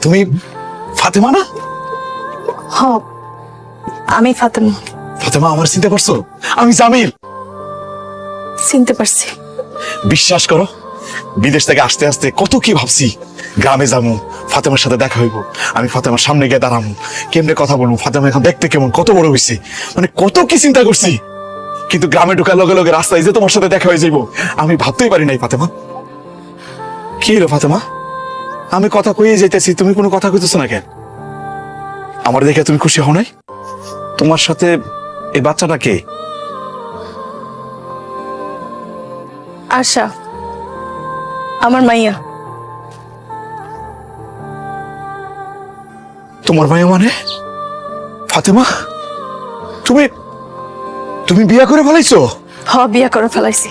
তুমি ফাতেমা না? হ, আমি ফাতেমা। ফাতেমা, আমার চিনতে পারছো? আমি জামিল। চিনতে পারছি। বিশ্বাস করো, বিদেশ থেকে আসতে আসতে কত কি ভাবছি। গ্রামে যাবো, ফাতেমার সাথে দেখা হইব, আমি ফাতেমার সামনে গিয়ে দাঁড়াবো, কেমনে কথা বলবো, ফাতেমা এখন দেখতে কেমন, কত বড় হয়েছে, মানে কত কি চিন্তা করছি। কিন্তু গ্রামে ঢোকার লগে লগে রাস্তায় যে তোমার সাথে দেখা হয়ে যাইব, আমি ভাবতেই পারি নাই। ফাতেমা, কি হলো ফাতেমা? আমি কথা কইয়ে যাইতেছি, তুমি কোনো কথা কইতেছো না কেন? আমার দেখে তুমি খুশি হও নাই? তোমার সাথে এই বাচ্চাটা কে? আশা, আমার মাইয়া। তোমার মায়া মানে? ফাতেমা, তুমি তুমি বিয়া করে ফেলাইছো? হ, বিয়া করে ফেলাইছি।